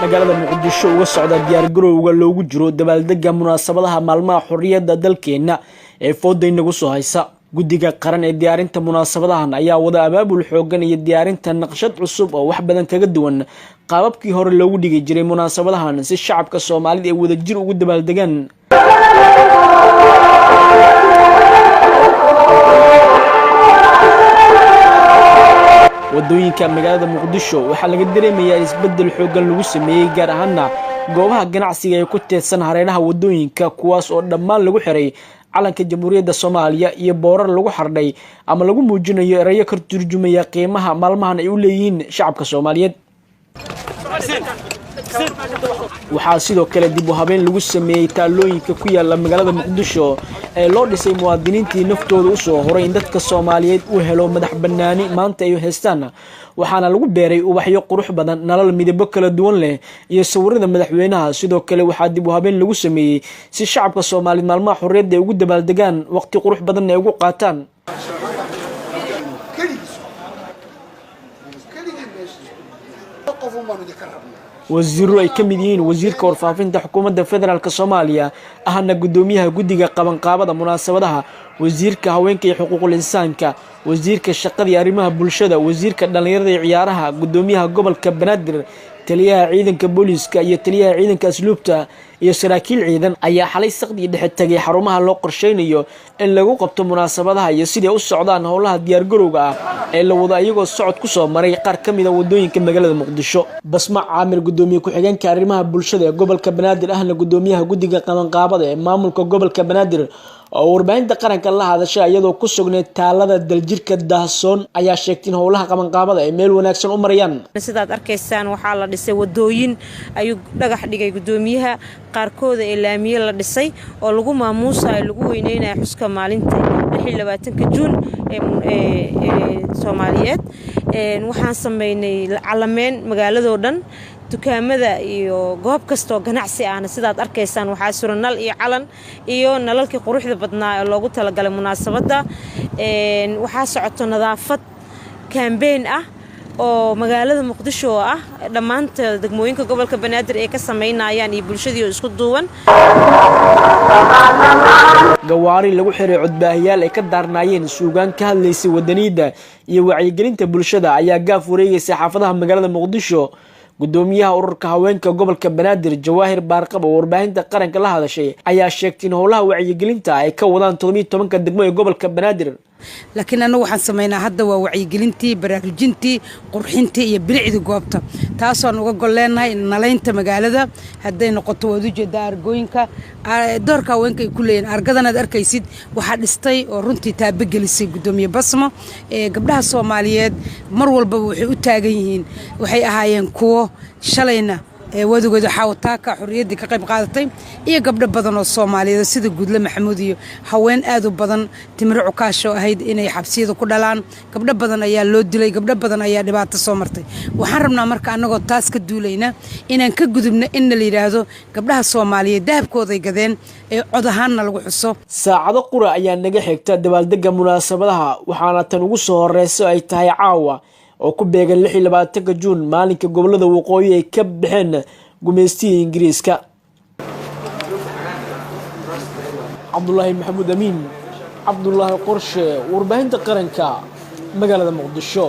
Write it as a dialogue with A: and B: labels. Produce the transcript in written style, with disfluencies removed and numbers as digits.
A: magaalada Muqdisho uga socda diyaar garowga loogu jiro dabaaldegga munaasabadaha maalmaha xorriyadda dalkeena ee fooday nagu soo haysa guddiga qaran ee diyaarinta munaasabadahan ayaa wada abaabul xoogan iyo diyaarinta naqshad cusub oo wax badan kaga duwan qaababkii hore loogu dhigi jiray munaasabadahan si shacabka Soomaaliyeed ay wada jir ugu dabaaldegaan wadooyinka magaalada Muqdisho waxa laga dareemayaa isbedel xoogan lagu sameeyay gaar ahaan goobaha ganacsiga ee ku teedsan hareeraha wadooyinka kuwaas oo dhammaan lagu xiray calanka Jamhuuriyadda Soomaaliya iyo boorar lagu xardhay ama lagu muujinayo erayo ka turjumaya qiimaha maalmahan ay u leeyihiin shacabka Soomaaliyeed waxaa sidoo kale dib u habeen lagu sameeyay taalooyinka ku yaala magaalada Muqdisho ee loo dhisay muwaadiniintii naftooda u soo horay in dadka Soomaaliyeed u helo madax bannaani maanta ay haystaan waxaana lagu beeray ubaxyo qurux badan nalal midabo kala duwan leh iyo sawirada madaxweynaha sidoo kale waxaa dib u habeen lagu sameeyay si shacabka Soomaaliyeed maalmaha xorriyadda ay ugu dabaaldegaan waqti qurux badan ay ugu qaataan wasiirro ay kamid yihiin wasiirka warfaafinta xukuumadda federaalka Soomaaliya ahna gudoomiyaha guddiga qabanqaabada munaasabadaha wasiirka haweenka iyo xuquuqul insaanka wasiirka shaqada iyo arrimaha bulshada wasiirka dhalinyarada iyo ciyaaraha gudoomiyaha gobolka Banaadir taliyaha ciidanka booliska iyo taliyaha ciidanka asluubta iyo saraakiil ciidan ayaa xalay saqdi dhexe tagay xarumaha loo qorsheynayo in lagu qabto munaasabadaha iyo sidii u socdaan howlaha diyaar garowga ah ee la wada ayagoo socod ku soo maray qaar kamid ah wadooyinka magaalada Muqdisho Basma Caamir gudoomiye ku xigeenka arrimaha bulshada ee gobolka Banaadir ahna gudoomiyaha guddiga qabanqaabada ee maamulka gobolka Banaadir oo warbaahinta qaranka la hadashay iyadoo ku sugnay taalada daljirka Daahsoon ayaa sheegtay in howlaha qabanqaabada ay meel wanaagsan u marayaan
B: sidaad arkaysaan waxaa la dhisay wadooyin ayuu dhagax dhigay gudoomiyaha qaarkood ee laamiye la dhisay oo lagu maamuusayo lagu weyneynayo xuska maalinta 26 Juun ee Soomaaliyeed waxaan sameynay calaameen magaalada oo dhan dukaamada iyo goob kasto ganacsi ah sidaad arkaysaan waxaa suran nal iyo calan iyo nalalkii quruxda badnaa ee loogu talagalay munaasabada waxaa socoto nadaafad campaign ah oo magaalada Muqdisho ah dhamaanta degmooyinka gobolka Banaadir ay ka sameynayaan iyo bulshadii isku duuban
A: gawaari lagu xiray codbaahiyaal ay ka daarnaayeen suugaan ka hadlaysay wadaniida iyo wacyigelinta bulshada ayaa gaaf wareegaysa xaafadaha magaalada Muqdisho gudoomiyaha ururka haweenka gobolka Banaadir Jawaahir Baarqab oo warbaahinta qaranka la hadashay ayaa sheegtay in howlaha wacyigelinta ay ka wadaan 17 degmo ee gobolka Banaadir
C: laakiin anagu waxaan sameynaa hadda waa wacyigelintii baraarujintii qurxintii iyo bilicda goobta taas oo uga goleenahay nalaynta magaalada haday noqoto wada jeeda argooyinka doorka haweenka ay ku leeyeen argadan aad arkaysid waxa dhistay oo runtii taabagelisay gudoomiye Basmo ee gabdhaha Soomaaliyeed mar walba waxay u taagan yihiin waxay ahaayeen kuwo shalayna wadagooda xawtaaka xorriyadda ka qayb qaadatay iyo gabdho badan oo Soomaaliyeed sida Gudle Maxamuud iyo haween aad u badan Timir Cukaasho ahayd inay xabsiyada ku dhalaan gabdho badan ayaa loo dilay gabdho badan ayaa dhibaato soo martay waxaan rabnaa marka anagoo taas ka duulayna inaan ka gudubno in la yiraahdo gabdhaha Soomaaliyeed dahabkooda ay gadeen ee cod ahaanna lagu xuso
A: saacado qura ayaa naga xigta dabaaldegga munaasabadaha waxaana tan ugu soo horeyso ay tahay caawa oo ku beegan 26 Juun maalinka gobolada waqooyi ay ka bixeen gumeystii Ingiriiska Abdullahi Maxamuud Amiin Abdullahi Qorshe warbaahinta qaranka magaalada Muqdisho